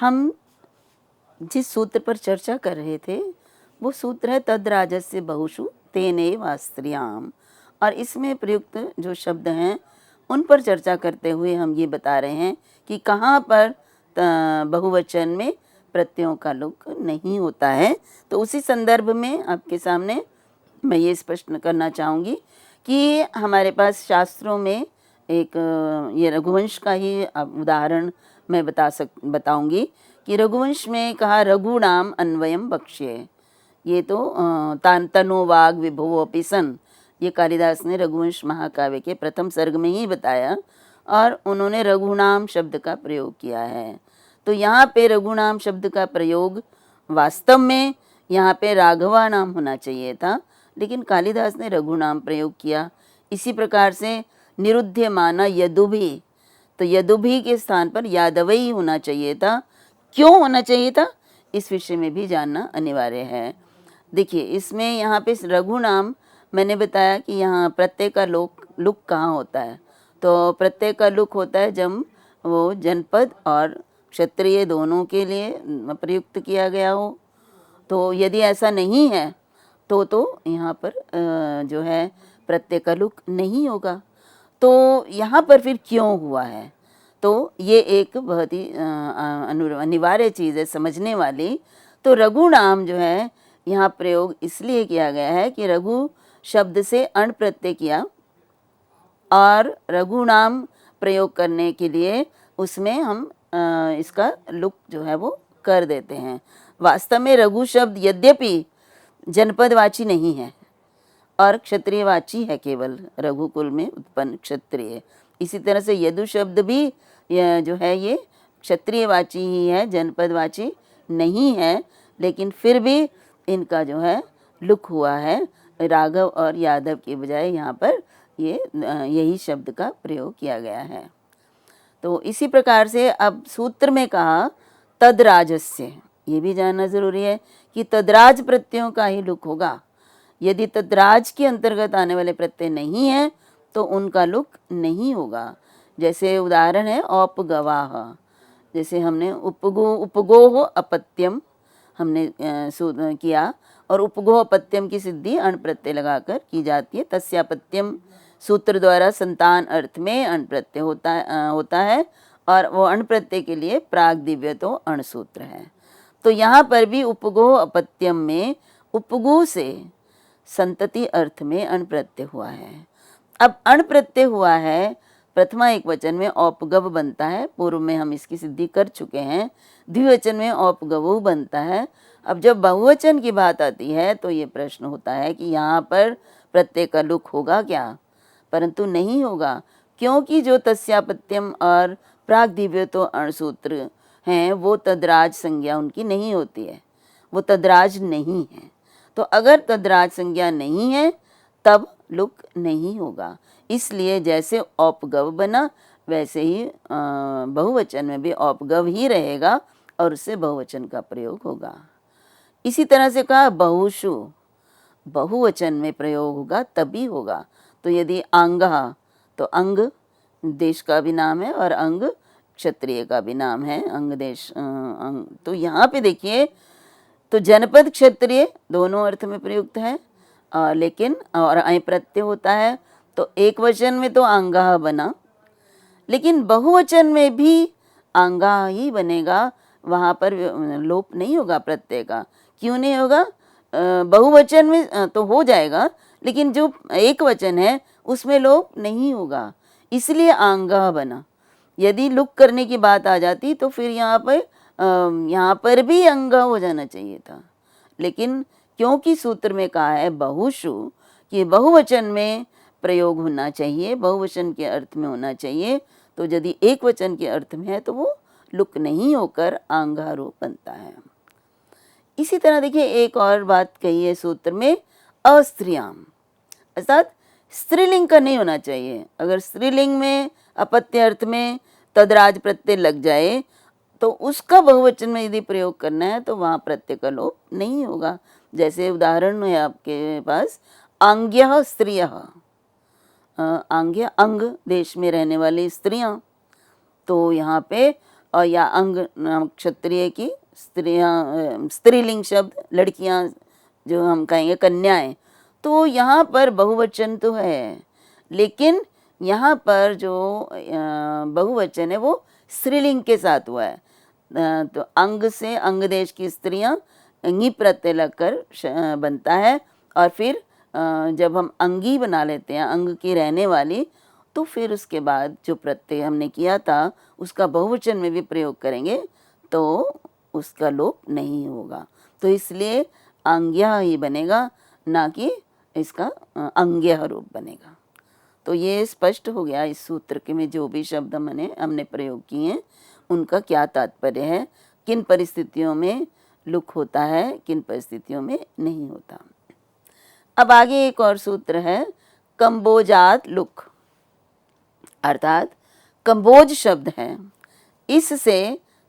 हम जिस सूत्र पर चर्चा कर रहे थे वो सूत्र है तद्राजस्य बहुषु तेनैव स्त्रियाम, और इसमें प्रयुक्त जो शब्द हैं उन पर चर्चा करते हुए हम ये बता रहे हैं कि कहाँ पर बहुवचन में प्रत्ययों का लुक नहीं होता है। तो उसी संदर्भ में आपके सामने मैं ये स्पष्ट करना चाहूँगी कि हमारे पास शास्त्रों में एक ये रघुवंश का ही उदाहरण मैं बताऊंगी कि रघुवंश में कहा रघुणाम अन्वयम बक्ष्ये। ये तो तनो वाग विभुवो अपि सन, ये कालिदास ने रघुवंश महाकाव्य के प्रथम सर्ग में ही बताया और उन्होंने रघुनाम शब्द का प्रयोग किया है। तो यहाँ पे रघुनाम शब्द का प्रयोग वास्तव में यहाँ पे राघवा नाम होना चाहिए था, लेकिन कालिदास ने रघुनाम प्रयोग किया। इसी प्रकार से निरुध्यमाना यदुभी, तो यदुभी के स्थान पर यादवई होना चाहिए था। क्यों होना चाहिए था, इस विषय में भी जानना अनिवार्य है। देखिए इसमें यहाँ पे रघुनाम मैंने बताया कि यहाँ प्रत्यय का लुक कहाँ होता है, तो प्रत्यय का लुक होता है जब वो जनपद और क्षत्रिय दोनों के लिए प्रयुक्त किया गया हो। तो यदि ऐसा नहीं है तो यहाँ पर जो है प्रत्यय का लुक नहीं होगा। तो यहाँ पर फिर क्यों हुआ है, तो ये एक बहुत ही अनिवार्य चीज़ है समझने वाली। तो रघु नाम जो है यहाँ प्रयोग इसलिए किया गया है कि रघु शब्द से अण प्रत्यय किया, और रघु नाम प्रयोग करने के लिए उसमें हम इसका लुक जो है वो कर देते हैं। वास्तव में रघु शब्द यद्यपि जनपदवाची नहीं है और क्षत्रियवाची है, केवल रघुकुल में उत्पन्न क्षत्रिय। इसी तरह से यदु शब्द भी जो है ये क्षत्रियवाची ही है, जनपदवाची नहीं है, लेकिन फिर भी इनका जो है लुक हुआ है राघव और यादव के बजाय यहाँ पर यही शब्द का प्रयोग किया गया है। तो इसी प्रकार से अब सूत्र में कहा तद्राजस्य, ये भी जानना जरूरी है कि तद्राज प्रत्ययों का ही लुक होगा। यदि तद्राज के अंतर्गत आने वाले प्रत्यय नहीं है तो उनका लुक नहीं होगा। जैसे उदाहरण है औपगवाह, जैसे हमने उपगोह अपत्यम हमने किया, और उपगोह अपत्यम की सिद्धि अण प्रत्यय लगाकर की जाती है। तस्यापत्यम सूत्र द्वारा संतान अर्थ में अण प्रत्यय होता है और वो अण प्रत्यय के लिए प्राग दिव्य तो अण सूत्र है। तो यहाँ पर भी उपगोह अपत्यम में उपगु से संतति अर्थ में अण प्रत्यय हुआ है। अब अण प्रत्यय हुआ है, प्रथमा एक वचन में औपगव बनता है, पूर्व में हम इसकी सिद्धि कर चुके हैं। द्विवचन में औपगवो बनता है। अब जब बहुवचन की बात आती है तो ये प्रश्न होता है कि यहाँ पर प्रत्यय का लुक होगा क्या, परंतु नहीं होगा, क्योंकि जो तस्यापत्यम और प्राग दिव्य तो अण सूत्र हैं वो तद्राज संज्ञा उनकी नहीं होती है, वो तद्राज नहीं है। तो अगर तद्राज संज्ञा नहीं है तब लुक नहीं होगा। इसलिए जैसे औपगव बना वैसे ही बहुवचन में भी औपगव ही रहेगा और उससे बहुवचन का प्रयोग होगा। इसी तरह से कहा बहुषु, बहुवचन में प्रयोग होगा तभी होगा। तो यदि अंगः, तो अंग देश का भी नाम है और अंग क्षत्रिय का भी नाम है, अंग देश अंग। तो यहाँ पे देखिए तो जनपद क्षत्रिय दोनों अर्थ में प्रयुक्त है, लेकिन और अय प्रत्यय होता है। तो एक वचन में तो अंगः बना, लेकिन बहुवचन में भी अंगा ही बनेगा, वहाँ पर लोप नहीं होगा प्रत्यय का। क्यों नहीं होगा, बहुवचन में तो हो जाएगा लेकिन जो एक वचन है उसमें लोप नहीं होगा, इसलिए आंगा बना। यदि लुक करने की बात आ जाती तो फिर यहाँ पर भी अंगा हो जाना चाहिए था, लेकिन क्योंकि सूत्र में कहा है बहुषु कि बहुवचन में प्रयोग होना चाहिए, बहुवचन के अर्थ में होना चाहिए, तो यदि एक वचन के अर्थ में है तो वो लुक नहीं होकर आंगा रूप बनता है। इसी तरह देखिए एक और बात कही है सूत्र में अस्त्रियाम, अर्थात स्त्रीलिंग का नहीं होना चाहिए। अगर स्त्रीलिंग में अपत्य अर्थ में तद्राज प्रत्यय लग जाए तो उसका बहुवचन में यदि प्रयोग करना है तो वहाँ प्रत्यय का लोप नहीं होगा। जैसे उदाहरण है आपके पास आंग्यः स्त्रियः, आंग्य अंग देश में रहने वाली स्त्रियां, तो यहाँ पे और या अंग क्षत्रिय की स्त्रियाँ, स्त्रीलिंग शब्द लड़कियाँ जो हम कहेंगे कन्याएं, तो यहाँ पर बहुवचन तो है, लेकिन यहाँ पर जो बहुवचन है वो स्त्रीलिंग के साथ हुआ है। तो अंग से अंग देश की स्त्रियां अंगी प्रत्यय लगकर बनता है, और फिर जब हम अंगी बना लेते हैं अंग की रहने वाली, तो फिर उसके बाद जो प्रत्यय हमने किया था उसका बहुवचन में भी प्रयोग करेंगे तो उसका लोप नहीं होगा। तो इसलिए अंग्यः ही बनेगा, ना कि इसका अंग्यः रूप बनेगा। तो ये स्पष्ट हो गया इस सूत्र के में जो भी शब्द हमने प्रयोग किए हैं उनका क्या तात्पर्य है, किन परिस्थितियों में लुक होता है, किन परिस्थितियों में नहीं होता। अब आगे एक और सूत्र है कंबोजात लुक, अर्थात कंबोज शब्द है, इससे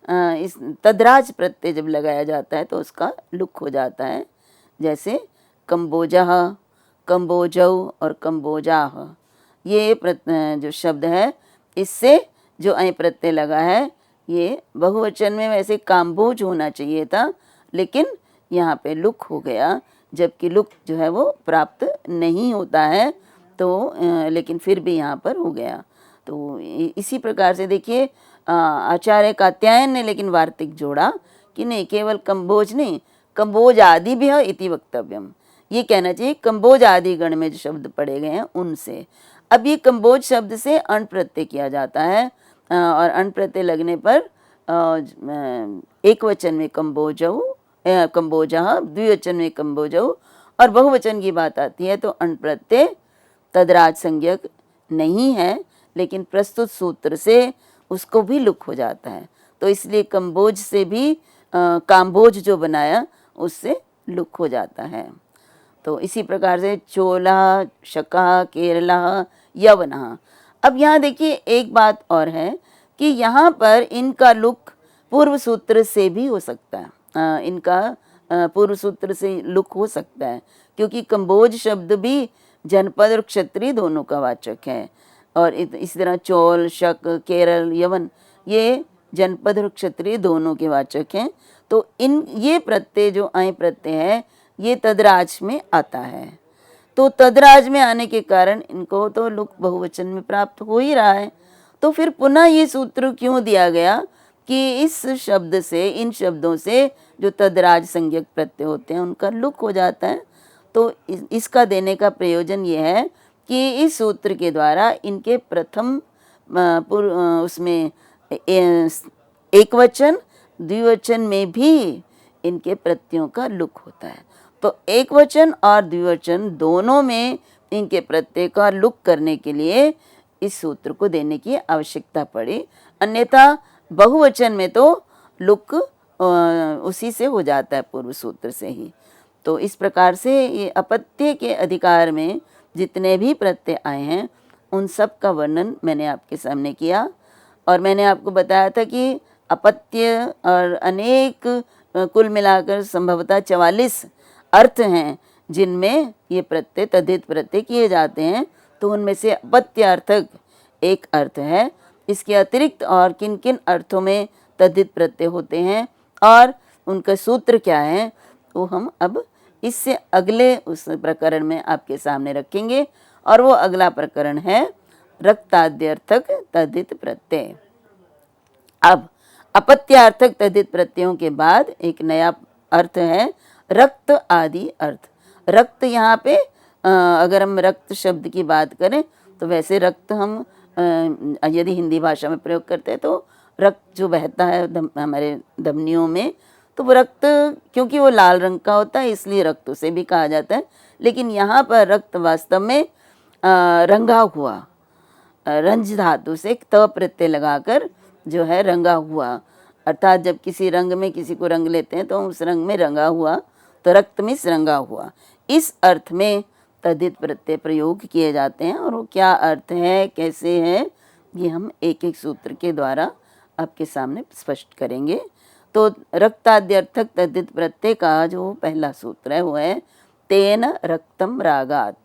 इस तद्राज प्रत्यय जब लगाया जाता है तो उसका लुक हो जाता है। जैसे कंबोजः, कंबोजौ और कंबोजाः, ये जो शब्द है इससे जो ऐ प्रत्यय लगा है ये बहुवचन में वैसे काम्बोज होना चाहिए था, लेकिन यहाँ पे लुक हो गया, जबकि लुक जो है वो प्राप्त नहीं होता है, तो लेकिन फिर भी यहाँ पर हो गया। तो इसी प्रकार से देखिए आचार्य कात्यायन ने लेकिन वार्तिक जोड़ा कि नहीं, केवल कंबोज नहीं, कंबोज आदि भी है इति वक्तव्यम, ये कहना चाहिए कंबोज आदि गण में जो शब्द पढ़े गए हैं उनसे। अब ये कंबोज शब्द से अण प्रत्यय किया जाता है, और अण प्रत्यय लगने पर एक वचन में कंबोजौ, कंबोजः, द्विवचन में कंबोजौ, और बहुवचन की बात आती है तो अण प्रत्यय तद्राज संज्ञक नहीं है, लेकिन प्रस्तुत सूत्र से उसको भी लुक हो जाता है। तो इसलिए कंबोज से भी काम्बोज जो बनाया उससे लुक हो जाता है। तो इसी प्रकार से चोला, शका, केरला, यवनः। अब यहाँ देखिए एक बात और है कि यहाँ पर इनका लुक पूर्व सूत्र से भी हो सकता है, इनका पूर्व सूत्र से लुक हो सकता है, क्योंकि कंबोज शब्द भी जनपद और क्षत्रिय दोनों का वाचक है, और इस तरह चोल, शक, केरल, यवन ये जनपद और क्षत्रिय दोनों के वाचक हैं। तो ये प्रत्यय जो ऐ प्रत्यय है ये तद्राज में आता है, तो तद्राज में आने के कारण इनको तो लुक बहुवचन में प्राप्त हो ही रहा है। तो फिर पुनः ये सूत्र क्यों दिया गया कि इस शब्द से, इन शब्दों से जो तद्राज संज्ञक प्रत्यय होते हैं उनका लुक हो जाता है। तो इसका देने का प्रयोजन ये है कि इस सूत्र के द्वारा इनके प्रथम उसमें एक वचन द्विवचन में भी इनके प्रत्ययों का लुक होता है। तो एक वचन और द्विवचन दोनों में इनके प्रत्यय का लुक करने के लिए इस सूत्र को देने की आवश्यकता पड़ी, अन्यथा बहुवचन में तो लुक उसी से हो जाता है पूर्व सूत्र से ही। तो इस प्रकार से ये अपत्य के अधिकार में जितने भी प्रत्यय आए हैं उन सब का वर्णन मैंने आपके सामने किया, और मैंने आपको बताया था कि अपत्य और अनेक कुल मिलाकर संभवतः 44 अर्थ हैं जिनमें ये प्रत्यय तद्धित प्रत्यय किए जाते हैं। तो उनमें से अपत्यार्थक एक अर्थ है। इसके अतिरिक्त और किन किन अर्थों में तद्धित प्रत्यय होते हैं और उनका सूत्र क्या है वो हम अब इससे अगले उस प्रकरण में आपके सामने रखेंगे, और वो अगला प्रकरण है रक्ताद्यर्थक तद्धित प्रत्यय। अब अपत्यार्थक तद्धित प्रत्ययों के बाद एक नया अर्थ है रक्त आदि अर्थ। रक्त यहाँ पे अगर हम रक्त शब्द की बात करें तो वैसे रक्त हम यदि हिंदी भाषा में प्रयोग करते हैं तो रक्त जो बहता है हमारे धमनियों में, तो वो रक्त क्योंकि वो लाल रंग का होता है इसलिए रक्त उसे भी कहा जाता है। लेकिन यहाँ पर रक्त वास्तव में रंगा हुआ, रंज धातु से एक त प्रत्यय लगाकर जो है रंगा हुआ, अर्थात जब किसी रंग में किसी को रंग लेते हैं तो उस रंग में रंगा हुआ, तो रक्त में रंगा हुआ, इस अर्थ में तद्धित प्रत्यय प्रयोग किए जाते हैं। और वो क्या अर्थ है, कैसे है, ये हम एक एक सूत्र के द्वारा आपके सामने स्पष्ट करेंगे। तो रक्ताद्यर्थक तद्धित प्रत्यय का जो पहला सूत्र है वो है तेन रक्तम रागात।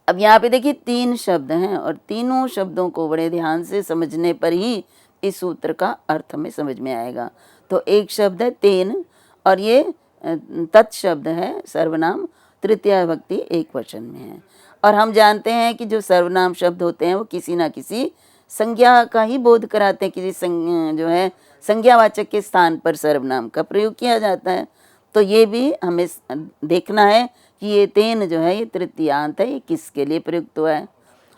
अब यहाँ पे देखिए 3 शब्द हैं और तीनों शब्दों को बड़े ध्यान से समझने पर ही इस सूत्र का अर्थ हमें समझ में आएगा। तो एक शब्द है तेन और ये तत् शब्द है सर्वनाम, तृतीया विभक्ति एक वचन में है। और हम जानते हैं कि जो सर्वनाम शब्द होते हैं वो किसी ना किसी संज्ञा का ही बोध कराते हैं, किसी जो है संज्ञावाचक के स्थान पर सर्वनाम का प्रयोग किया जाता है। तो ये भी हमें देखना है कि ये तेन जो है ये तृतीयांत है, ये किसके लिए प्रयुक्त हुआ है।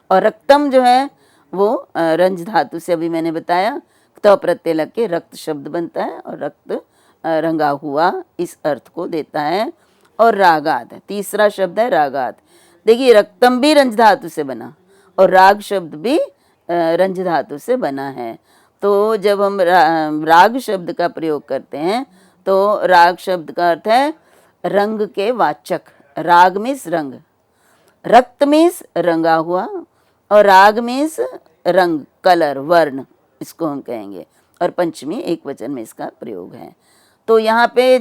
और रक्तम जो है वो रंज धातु से अभी मैंने बताया तो प्रत्यय लग के रक्त शब्द बनता है और रक्त रंगा हुआ इस अर्थ को देता है। और रागात, तीसरा शब्द है रागात। देखिए रक्तम भी रंज धातु से बना और राग शब्द भी रंज धातु से बना है। तो जब हम राग शब्द का प्रयोग करते हैं तो राग शब्द का अर्थ है रंग के वाचक। राग मीन्स रंग, रक्त मीन्स रंगा हुआ और राग मीन्स रंग, कलर, वर्ण, इसको हम कहेंगे। और पंचमी एक वचन में इसका प्रयोग है। तो यहाँ पे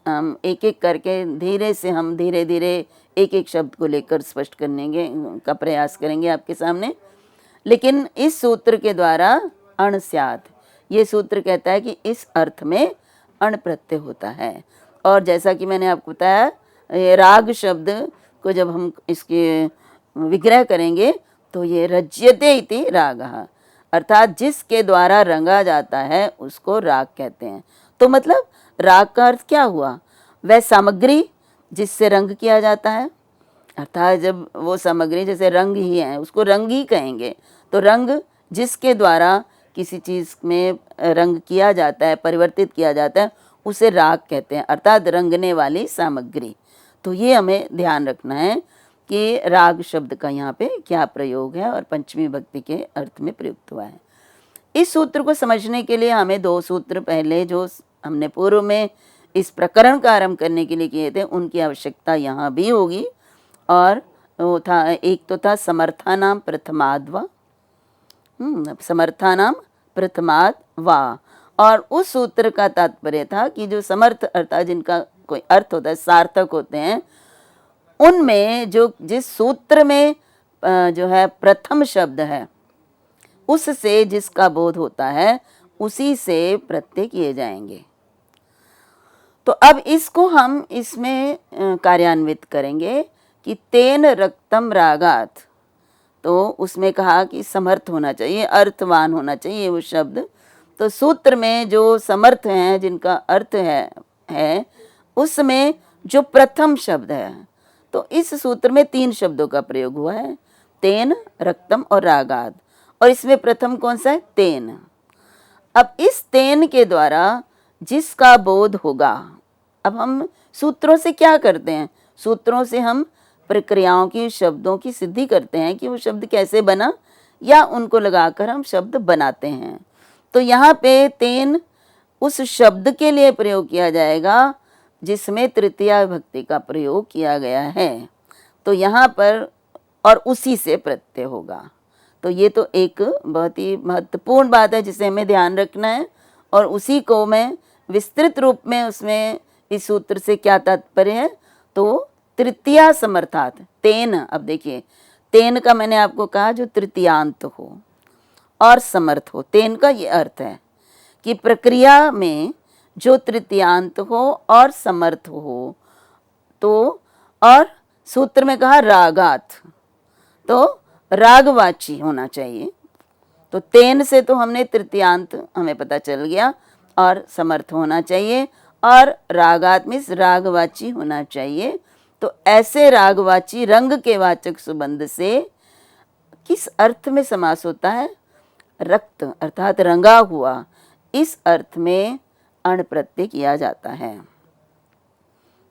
हम एक एक करके धीरे धीरे एक एक शब्द को लेकर स्पष्ट करने का प्रयास करेंगे आपके सामने। लेकिन इस सूत्र के द्वारा अण स्यात्, ये सूत्र कहता है कि इस अर्थ में अण प्रत्यय होता है। और जैसा कि मैंने आपको बताया ये राग शब्द को जब हम इसके विग्रह करेंगे तो ये रज्यते इति रागः, अर्थात जिसके द्वारा रंगा जाता है उसको राग कहते हैं। तो मतलब राग का अर्थ क्या हुआ, वह सामग्री जिससे रंग किया जाता है, अर्थात जब वो सामग्री जैसे रंग ही है उसको रंग ही कहेंगे। तो रंग जिसके द्वारा किसी चीज़ में रंग किया जाता है, परिवर्तित किया जाता है, उसे राग कहते हैं, अर्थात रंगने वाली सामग्री। तो ये हमें ध्यान रखना है कि राग शब्द का यहाँ पे क्या प्रयोग है और पंचमी विभक्ति के अर्थ में प्रयुक्त हुआ है। इस सूत्र को समझने के लिए हमें दो सूत्र पहले जो हमने पूर्व में इस प्रकरण का आरंभ करने के लिए किए थे उनकी आवश्यकता यहाँ भी होगी। और वो था, एक तो था समर्थानाम प्रथमाद्वा, समर्थानाम प्रथमाद वा, और उस सूत्र का तात्पर्य था कि जो समर्थ अर्थात जिनका कोई अर्थ होता है, सार्थक होते हैं, उनमें जो जिस सूत्र में जो है प्रथम शब्द है उससे जिसका बोध होता है उसी से प्रत्यय किए जाएंगे। तो अब इसको हम इसमें कार्यान्वित करेंगे कि तेन रक्तम रागात, तो उसमें कहा कि समर्थ होना चाहिए, अर्थवान होना चाहिए वो शब्द। तो सूत्र में जो समर्थ हैं जिनका अर्थ है उसमें जो प्रथम शब्द है, तो इस सूत्र में तीन शब्दों का प्रयोग हुआ है, तेन, रक्तम और रागात। और इसमें प्रथम कौन सा है, तेन। अब इस तेन के द्वारा जिसका बोध होगा, अब हम सूत्रों से क्या करते हैं, सूत्रों से हम प्रक्रियाओं की, शब्दों की सिद्धि करते हैं कि वो शब्द कैसे बना, या उनको लगाकर हम शब्द बनाते हैं। तो यहाँ पे तेन उस शब्द के लिए प्रयोग किया जाएगा जिसमें तृतीया विभक्ति का प्रयोग किया गया है। तो यहाँ पर और उसी से प्रत्यय होगा। तो ये तो एक बहुत ही महत्वपूर्ण बात है जिसे हमें ध्यान रखना है। और उसी को मैं विस्तृत रूप में उसमें इस सूत्र से क्या तात्पर्य है, तो तृतीया समर्थात तेन। अब देखिए तेन का मैंने आपको कहा जो तृतीयांत हो और समर्थ हो, तेन का ये अर्थ है कि प्रक्रिया में जो तृतीयांत हो और समर्थ हो। तो और सूत्र में कहा रागात, तो रागवाची होना चाहिए। तो तेन से तो हमने तृतीयांत हमें पता चल गया और समर्थ होना चाहिए, और रागात मीन्स रागवाची होना चाहिए। तो ऐसे रागवाची रंग के वाचक सुबंध से किस अर्थ में समास होता है, रक्त अर्थात रंगा हुआ, इस अर्थ में अण प्रत्यय किया जाता है।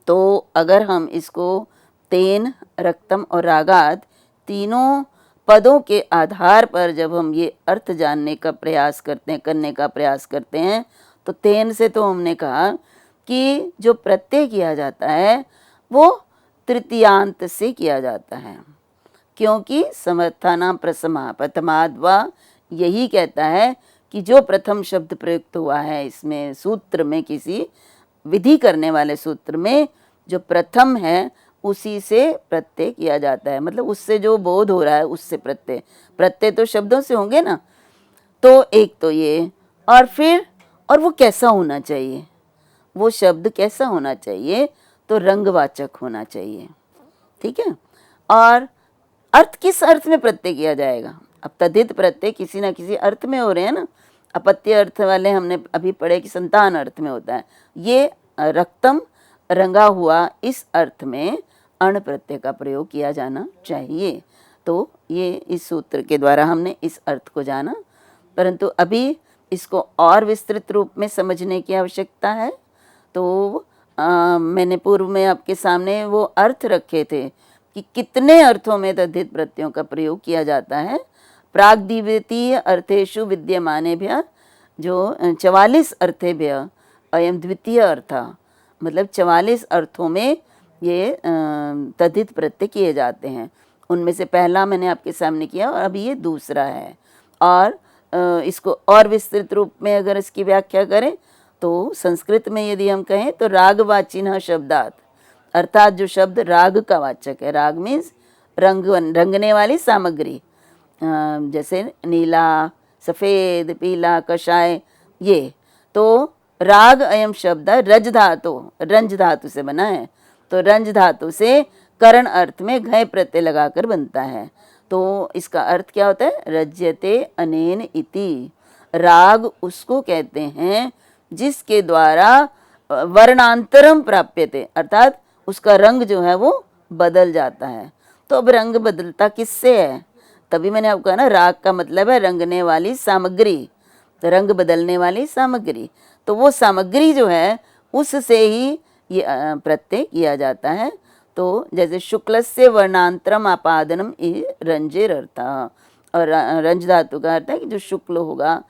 तो अगर हम इसको तेन, रक्तम और रागात तीनों पदों के आधार पर जब हम ये अर्थ जानने का प्रयास करते हैं, करने का प्रयास करते हैं, तो तेन से तो हमने कहा कि जो प्रत्यय किया जाता है वो तृतीयांत से किया जाता है, क्योंकि समर्थानाम प्रथमाद्वा यही कहता है कि जो प्रथम शब्द प्रयुक्त हुआ है इसमें सूत्र में, किसी विधि करने वाले सूत्र में जो प्रथम है उसी से प्रत्यय किया जाता है। मतलब उससे जो बोध हो रहा है उससे प्रत्यय, प्रत्यय तो शब्दों से होंगे ना। तो एक तो ये, और फिर और वो कैसा होना चाहिए, वो शब्द कैसा होना चाहिए, तो रंगवाचक होना चाहिए, ठीक है। और अर्थ किस अर्थ में प्रत्यय किया जाएगा, अब तद्धित प्रत्यय किसी ना किसी अर्थ में हो रहे हैं ना। अपत्य अर्थ वाले हमने अभी पढ़े कि संतान अर्थ में होता है, ये रक्तम रंगा हुआ इस अर्थ में अण प्रत्यय का प्रयोग किया जाना चाहिए। तो ये इस सूत्र के द्वारा हमने इस अर्थ को जाना, परंतु अभी इसको और विस्तृत रूप में समझने की आवश्यकता है। तो मैंने पूर्व में आपके सामने वो अर्थ रखे थे कि कितने अर्थों में तद्धित प्रत्ययों का प्रयोग किया जाता है। प्राग्द्वितीय अर्थेषु विद्यमानेभ्यः जो 44 अर्थेभ्यः अयम द्वितीय अर्थ, मतलब 44 अर्थों में ये तद्धित प्रत्यय किए जाते हैं। उनमें से पहला मैंने आपके सामने किया और अभी ये दूसरा है। और इसको और विस्तृत रूप में अगर इसकी व्याख्या करें तो संस्कृत में यदि हम कहें तो रागवाचिनः शब्दात्, अर्थात जो शब्द राग का वाचक है, राग मीन्स रंगने वाली सामग्री, जैसे नीला, सफ़ेद, पीला, कषाय, ये तो राग अयम शब्द रज धातु, रंज धातु से बना है, तो रंज धातु से करण अर्थ में घय प्रत्यय लगाकर बनता है। तो इसका अर्थ क्या होता है, रज्यते अनेन इति, राग उसको कहते हैं जिसके द्वारा वर्णांतरम प्राप्यते, अर्थात उसका रंग जो है वो बदल जाता है। तो अब रंग बदलता किससे है, तभी मैंने आपको कहा ना, राग का मतलब है रंगने वाली सामग्री, तो रंग बदलने वाली सामग्री, तो वो सामग्री जो है उससे ही ये प्रत्यय किया जाता है। तो जैसे शुक्लस्य वर्णांतरम आपादनम रंजेर अर्थ, और रंज धातु का अर्थ है कि जो शुक्ल होगा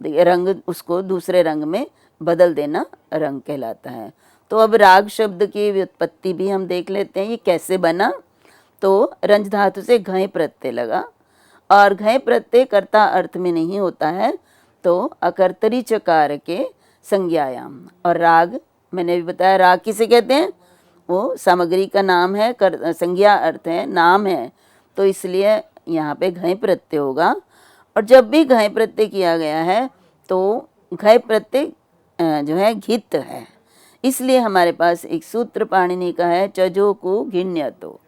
रंग उसको दूसरे रंग में बदल देना रंग कहलाता है। तो अब राग शब्द की व्युत्पत्ति भी हम देख लेते हैं, ये कैसे बना। तो रंज धातु से घय प्रत्यय लगा, और घय प्रत्यय कर्ता अर्थ में नहीं होता है, तो अकर्तरी चकार के संज्ञायाम, और राग मैंने भी बताया राग किसे कहते हैं, वो सामग्री का नाम है, संज्ञा अर्थ है, नाम है, तो इसलिए यहाँ पे घय प्रत्यय होगा। और जब भी घय प्रत्यय किया गया है तो घय प्रत्यय जो है घित है, इसलिए हमारे पास एक सूत्र पाणिनि का है, चजो को घिण्यतो,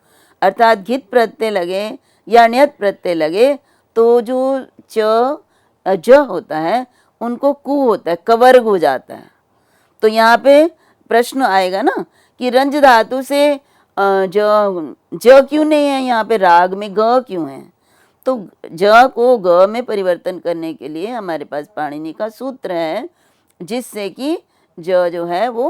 अर्थात घित प्रत्यय लगे या ण्यत प्रत्यय लगे तो जो च ज होता है उनको कु होता है, कवर्ग हो जाता है। तो यहाँ पे प्रश्न आएगा ना कि रंज धातु से ज क्यों नहीं है, यहाँ पे राग में ग क्यों है। तो ज को ग में परिवर्तन करने के लिए हमारे पास पाणिनि का सूत्र है, जिससे कि ज जो है वो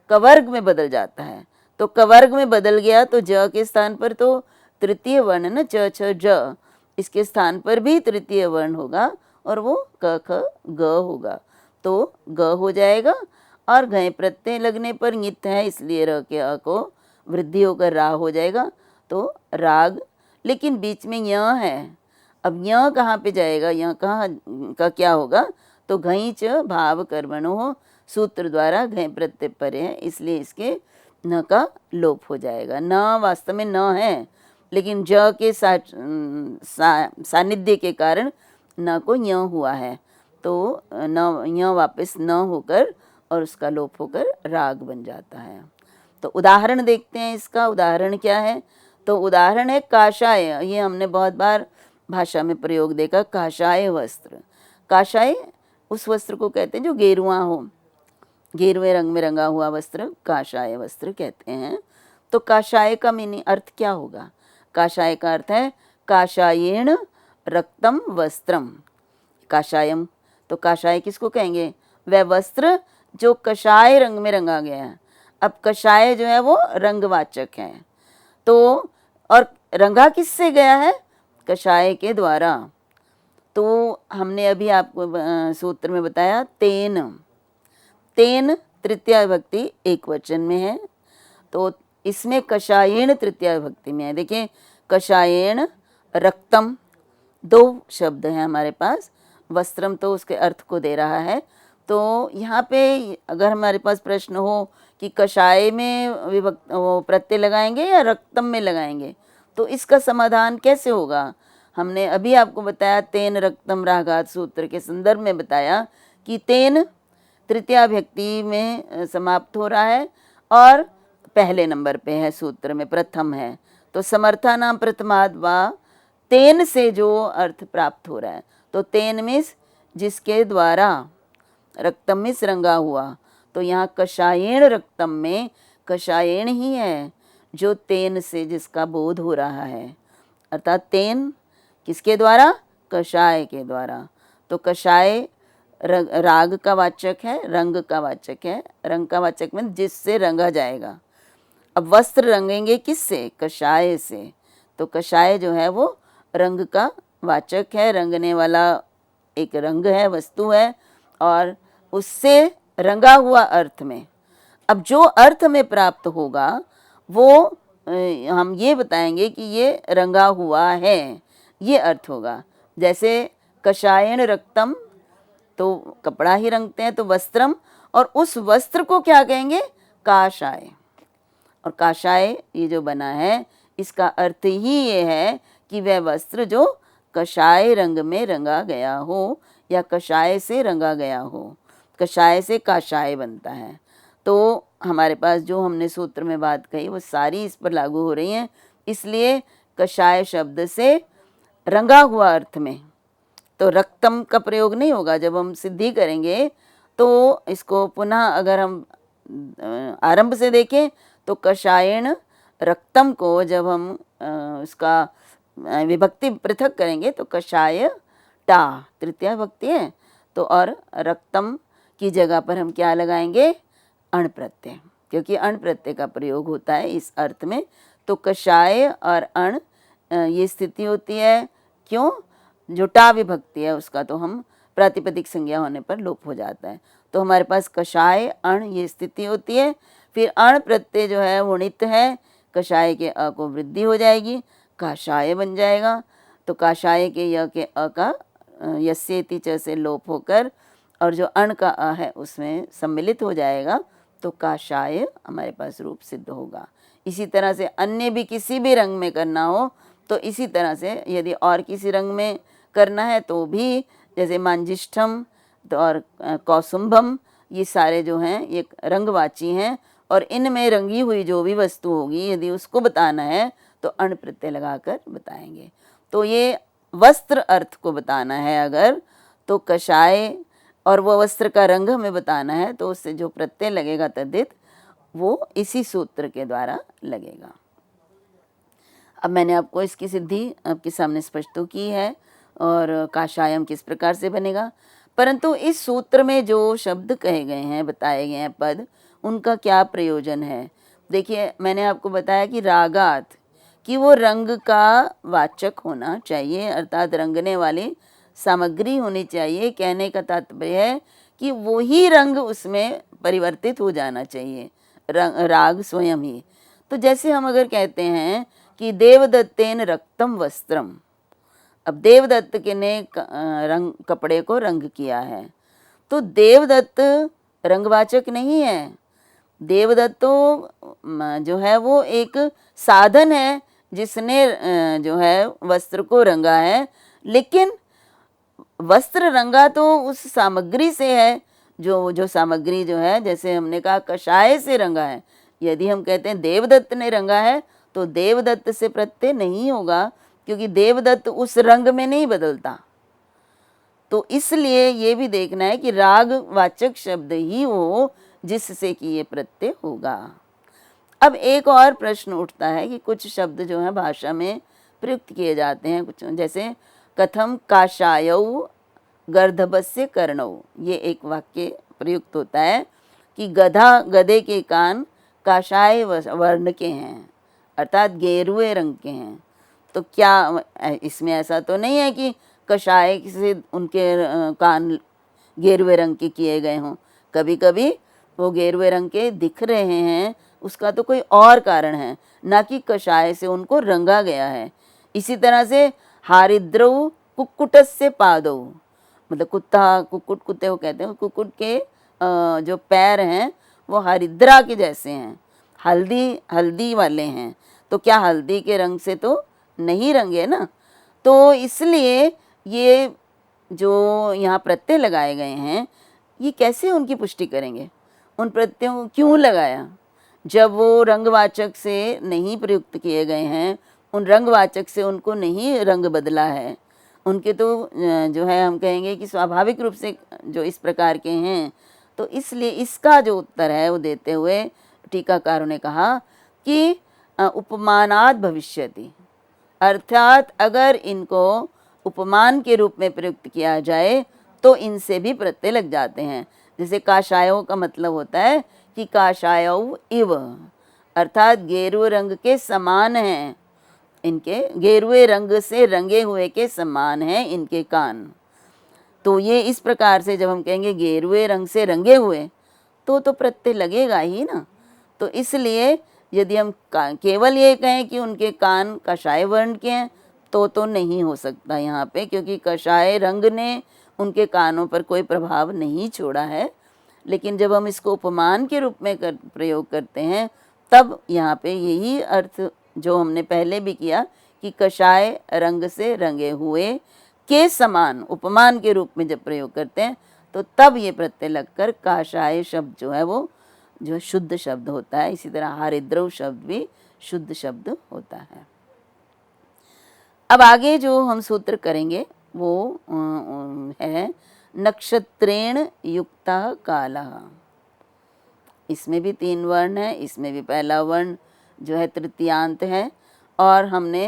कवर्ग में बदल जाता है। तो कवर्ग में बदल गया तो ज के स्थान पर तो तृतीय वर्ण न च छ ज, इसके स्थान पर भी तृतीय वर्ण होगा और वो क ख ग होगा, तो ग हो जाएगा। और घय प्रत्यय लगने पर नित है, इसलिए र के अ को वृद्धि होकर रा हो जाएगा, तो राग। लेकिन बीच में य है, अब य कहाँ पे जाएगा, य कहाँ का क्या होगा, तो घई च भाव कर्मणो हो, सूत्र द्वारा घय प्रत्यय परे है, इसलिए इसके न का लोप हो जाएगा। न वास्तव में न है, लेकिन ज के सानिध्य के कारण न को य हुआ है, तो न य वापस न होकर और उसका लोप होकर राग बन जाता है। तो उदाहरण देखते हैं, इसका उदाहरण क्या है, तो उदाहरण है काषाय, ये हमने बहुत बार भाषा में प्रयोग देखा, काषाय वस्त्र। काषाय उस वस्त्र को कहते हैं जो गेरुआ हो, गेरुए रंग में रंगा हुआ वस्त्र काषाय वस्त्र कहते हैं। तो काषाय का मीनिंग अर्थ क्या होगा, काषाय का अर्थ है काषायेण रक्तम वस्त्रम, काषायम, तो काषाय किसको कहेंगे, वह वस्त्र जो कषाय रंग में रंगा गया है। अब कषाय जो है वो रंगवाचक है, तो और रंगा किससे गया है, कषाय के द्वारा। तो हमने अभी आपको सूत्र में बताया तेन, तेन तृतीया विभक्ति एक वचन में है, तो इसमें कषायेण तृतीया विभक्ति में है। देखिए कषायेण रक्तम दो शब्द हैं हमारे पास, वस्त्रम तो उसके अर्थ को दे रहा है। तो यहाँ पे अगर हमारे पास प्रश्न हो कि कषाय में विभक्त प्रत्यय लगाएंगे या रक्तम में लगाएंगे, तो इसका समाधान कैसे होगा, हमने अभी आपको बताया तेन रक्तम रागात सूत्र के संदर्भ में बताया कि तेन तृतीया व्यक्ति में समाप्त हो रहा है और पहले नंबर पे है, सूत्र में प्रथम है। तो समर्था नाम प्रथमाद वा, तेन से जो अर्थ प्राप्त हो रहा है, तो तेन मीन्स जिसके द्वारा, रक्तम मीन्स रंगा हुआ, तो यहाँ कषायेण रक्तम में कषायेण ही है जो तेन से जिसका बोध हो रहा है, अर्थात तेन किसके द्वारा, कषाय के द्वारा। तो कषाय राग का वाचक है, रंग का वाचक है, रंग का वाचक में जिससे रंगा जाएगा। अब वस्त्र रंगेंगे किससे, कषाय से, तो कषाय जो है वो रंग का वाचक है, रंगने वाला एक रंग है, वस्तु है, और उससे रंगा हुआ अर्थ में। अब जो अर्थ में प्राप्त होगा वो हम ये बताएंगे कि ये रंगा हुआ है, ये अर्थ होगा। जैसे कषायण रक्तम, तो कपड़ा ही रंगते हैं, तो वस्त्रम, और उस वस्त्र को क्या कहेंगे, काशाय। और काशाय ये जो बना है इसका अर्थ ही ये है कि वह वस्त्र जो कषाय रंग में रंगा गया हो या कषाय से रंगा गया हो, कषाय से काशाय बनता है। तो हमारे पास जो हमने सूत्र में बात कही वो सारी इस पर लागू हो रही हैं। इसलिए कषाय शब्द से रंगा हुआ अर्थ में तो रक्तम का प्रयोग नहीं होगा। जब हम सिद्धि करेंगे तो इसको पुनः अगर हम आरंभ से देखें तो कषायण रक्तम को जब हम उसका विभक्ति पृथक करेंगे तो कषाय टा तृतीया भक्ति है, तो और रक्तम की जगह पर हम क्या लगाएंगे, अण प्रत्यय, क्योंकि अण प्रत्यय का प्रयोग होता है इस अर्थ में। तो कषाय और अण ये स्थिति होती है, क्यों, जो टा विभक्ति है उसका तो हम प्रातिपदिक संज्ञा होने पर लोप हो जाता है। तो हमारे पास कषाय अण ये स्थिति होती है। फिर अण प्रत्यय जो है वो नित्य है, कषाय के अ को वृद्धि हो जाएगी, काशाय बन जाएगा। तो काशाय के य के अ का यस्येति च से लोप होकर और जो अण का अ है उसमें सम्मिलित हो जाएगा, तो काशाय हमारे पास रूप सिद्ध होगा। इसी तरह से अन्य भी किसी भी रंग में करना हो तो इसी तरह से, यदि और किसी रंग में करना है तो भी, जैसे मांजिष्ठम तो और कौसुंभम, ये सारे जो हैं ये रंगवाची हैं, और इनमें रंगी हुई जो भी वस्तु होगी यदि उसको बताना है तो अण प्रत्यय लगाकर बताएंगे। तो ये वस्त्र अर्थ को बताना है अगर, तो कषाय, और वो वस्त्र का रंग हमें बताना है तो उससे जो प्रत्यय लगेगा तद्धित वो इसी सूत्र के द्वारा लगेगा। अब मैंने आपको इसकी सिद्धि आपके सामने स्पष्ट तो की है और काशायम किस प्रकार से बनेगा, परंतु इस सूत्र में जो शब्द कहे गए हैं, बताए गए हैं पद, उनका क्या प्रयोजन है। देखिए मैंने आपको बताया कि रागात, कि वो रंग का वाचक होना चाहिए, अर्थात रंगने वाली सामग्री होनी चाहिए। कहने का तात्पर्य है कि वो ही रंग उसमें परिवर्तित हो जाना चाहिए, राग स्वयं ही। तो जैसे हम अगर कहते हैं कि देवदत्तेन रक्तम वस्त्रम, अब देवदत्त के ने रंग कपड़े को रंग किया है, तो देवदत्त रंगवाचक नहीं है। देवदत्त तो जो है वो एक साधन है जिसने जो है वस्त्र को रंगा है, लेकिन वस्त्र रंगा तो उस सामग्री से है, जो सामग्री जो है, जैसे हमने कहा कषाय से रंगा है। यदि हम कहते हैं देवदत्त ने रंगा है तो देवदत्त से प्रत्यय नहीं होगा, क्योंकि देवदत्त उस रंग में नहीं बदलता। तो इसलिए ये भी देखना है कि राग वाचक शब्द ही हो जिससे कि ये प्रत्यय होगा। अब एक और प्रश्न उठता है कि कुछ शब्द जो है भाषा में प्रयुक्त किए जाते हैं, कुछ जैसे कथम काशायौ गर्दभस्य कर्णौ, ये एक वाक्य प्रयुक्त होता है कि गधे के कान काशाय वर्ण के हैं, अर्थात गेरुए रंग के हैं। तो क्या इसमें ऐसा तो नहीं है कि कषाय से उनके कान गेरुए रंग के किए गए हों। कभी कभी वो गेरुए रंग के दिख रहे हैं, उसका तो कोई और कारण है, ना कि कषाय से उनको रंगा गया है। इसी तरह से हारिद्रौ कुक्कुटस्य पादौ, मतलब कुत्ता, कुक्कुट, कुत्ते को कहते हैं, कुक्कुट के जो पैर हैं वो हरिद्रा के जैसे हैं, हल्दी वाले हैं। तो क्या हल्दी के रंग से तो नहीं रंगे ना, तो इसलिए ये जो यहाँ प्रत्यय लगाए गए हैं, ये कैसे उनकी पुष्टि करेंगे? उन प्रत्ययों को क्यों लगाया? जब वो रंगवाचक से नहीं प्रयुक्त किए गए हैं, उन रंगवाचक से उनको नहीं रंग बदला है, उनके तो जो है हम कहेंगे कि स्वाभाविक रूप से जो इस प्रकार के हैं, तो इसलिए इसका जो उत्तर है वो देते हुए टीकाकारों ने कहा कि उपमानात् भविष्यति, अर्थात अगर इनको उपमान के रूप में प्रयुक्त किया जाए तो इनसे भी प्रत्यय लग जाते हैं। जैसे काशायो का मतलब होता है कि काशायो इव, अर्थात गेरुए रंग के समान हैं, इनके गेरुए रंग से रंगे हुए के समान हैं इनके कान। तो ये इस प्रकार से जब हम कहेंगे गेरुए रंग से रंगे हुए, तो प्रत्यय लगेगा ही ना। तो इसलिए यदि हम केवल ये कहें कि उनके कान कषाय वर्ण के हैं तो नहीं हो सकता यहाँ पे, क्योंकि कषाय रंग ने उनके कानों पर कोई प्रभाव नहीं छोड़ा है। लेकिन जब हम इसको उपमान के रूप में प्रयोग करते हैं, तब यहाँ पे यही अर्थ जो हमने पहले भी किया कि कषाय रंग से रंगे हुए के समान उपमान के रूप में जब प्रयोग करते हैं, तो तब ये प्रत्यय लगकर काषाय शब्द जो है वो जो शुद्ध शब्द होता है। इसी तरह हरिद्रव शब्द भी शुद्ध शब्द होता है। अब आगे जो हम सूत्र करेंगे वो है नक्षत्रेण युक्तः कालः। इसमें भी 3 वर्ण है, इसमें भी पहला वर्ण जो है तृतीयांत है, और हमने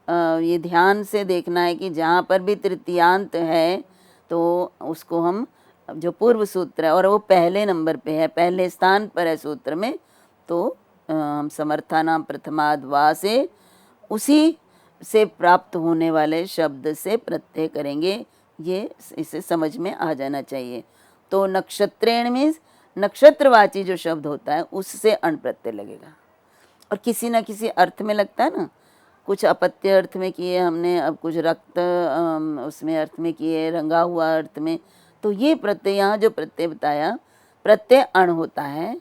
ये ध्यान से देखना है कि जहाँ पर भी तृतीयांत है तो उसको हम जो पूर्व सूत्र है और वो पहले नंबर पे है, पहले स्थान पर है सूत्र में, तो हम समर्थानाम प्रथमाद् वा से उसी से प्राप्त होने वाले शब्द से प्रत्यय करेंगे। ये इसे समझ में आ जाना चाहिए। तो नक्षत्रेण मीन्स नक्षत्रवाची जो शब्द होता है उससे अण प्रत्यय लगेगा, और किसी न किसी अर्थ में लगता है ना। कुछ अपत्य अर्थ में किए हमने, अब कुछ रक्त उसमें अर्थ में किए, रंगा हुआ अर्थ में। तो ये प्रत्यय, यहाँ जो प्रत्यय बताया, प्रत्यय अण होता है,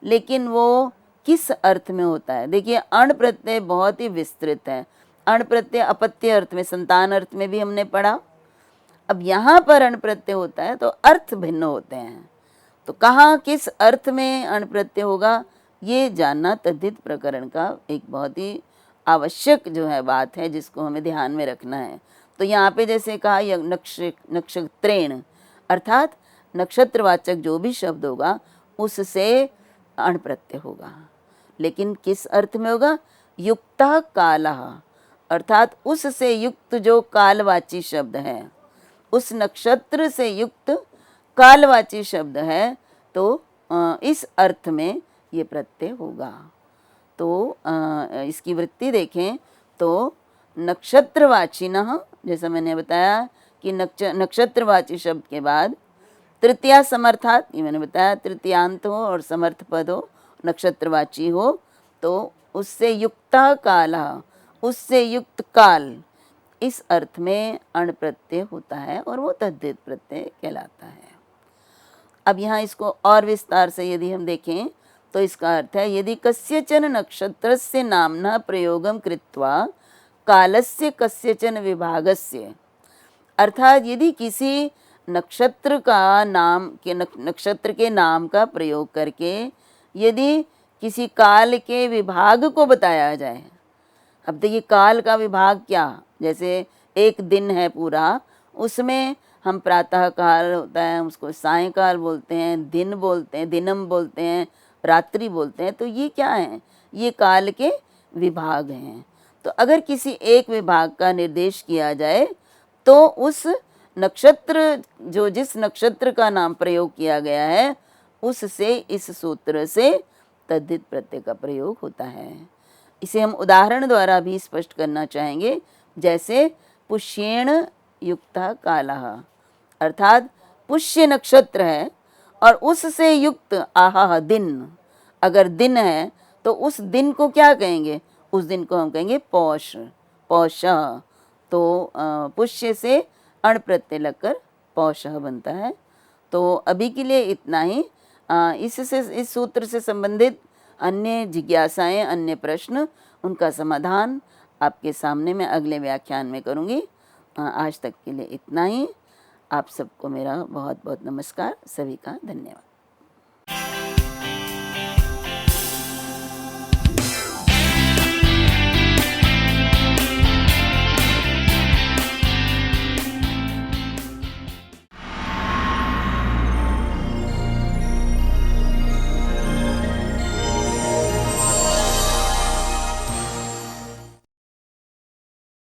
लेकिन वो किस अर्थ में होता है? देखिए, अण प्रत्यय बहुत ही विस्तृत है। अण प्रत्यय अपत्य अर्थ में, संतान अर्थ में भी हमने पढ़ा। अब यहाँ पर अण प्रत्यय होता है तो अर्थ भिन्न होते हैं, तो कहाँ किस अर्थ में अण प्रत्यय होगा, ये जानना तद्धित प्रकरण का एक बहुत ही आवश्यक जो है बात है, जिसको हमें ध्यान में रखना है। तो यहाँ पे जैसे कहा नक्षत्रेण, अर्थात नक्षत्रवाचक जो भी शब्द होगा उससे अण प्रत्यय होगा, लेकिन किस अर्थ में होगा? युक्तः कालः, अर्थात उससे युक्त जो कालवाची शब्द है, उस नक्षत्र से युक्त कालवाची शब्द है, तो इस अर्थ में ये प्रत्यय होगा। तो इसकी वृत्ति देखें तो नक्षत्रवाचिनः, जैसा मैंने बताया कि नक्षत्रवाची शब्द के बाद तृतीया समर्थात, ये मैंने बताया, तृतीयांत हो और समर्थ पद हो, नक्षत्रवाची हो, तो उससे युक्तः कालः, उससे युक्त काल, इस अर्थ में अण प्रत्यय होता है और वो तद्धित प्रत्यय कहलाता है। अब यहाँ इसको और विस्तार से यदि हम देखें तो इसका अर्थ है, यदि कस्यचन नक्षत्रस्य नाम्नः प्रयोगं कृत्वा कालस्य कस्यचन विभागस्य, अर्थात यदि किसी नक्षत्र का नाम के नक्षत्र के नाम का प्रयोग करके यदि किसी काल के विभाग को बताया जाए। अब देखिए, काल का विभाग क्या, जैसे एक दिन है पूरा, उसमें हम प्रातः काल होता है, उसको सायंकाल बोलते हैं, दिन बोलते हैं, दिनम बोलते हैं, रात्रि बोलते हैं। तो ये क्या है? ये काल के विभाग हैं। तो अगर किसी एक विभाग का निर्देश किया जाए तो उस नक्षत्र, जो जिस नक्षत्र का नाम प्रयोग किया गया है, उससे इस सूत्र से तद्धित प्रत्यय का प्रयोग होता है। इसे हम उदाहरण द्वारा भी स्पष्ट करना चाहेंगे, जैसे पुष्येण युक्तः कालः, अर्थात पुष्य नक्षत्र है और उससे युक्त आहा दिन, अगर दिन है तो उस दिन को क्या कहेंगे? उस दिन को हम कहेंगे पौष, पौषः। तो पुष्य से अण प्रत्यय लगकर पौषः बनता है। तो अभी के लिए इतना ही। इससे, इस सूत्र से संबंधित अन्य जिज्ञासाएं, अन्य प्रश्न, उनका समाधान आपके सामने मैं अगले व्याख्यान में करूँगी। आज तक के लिए इतना ही। आप सबको मेरा बहुत बहुत नमस्कार। सभी का धन्यवाद।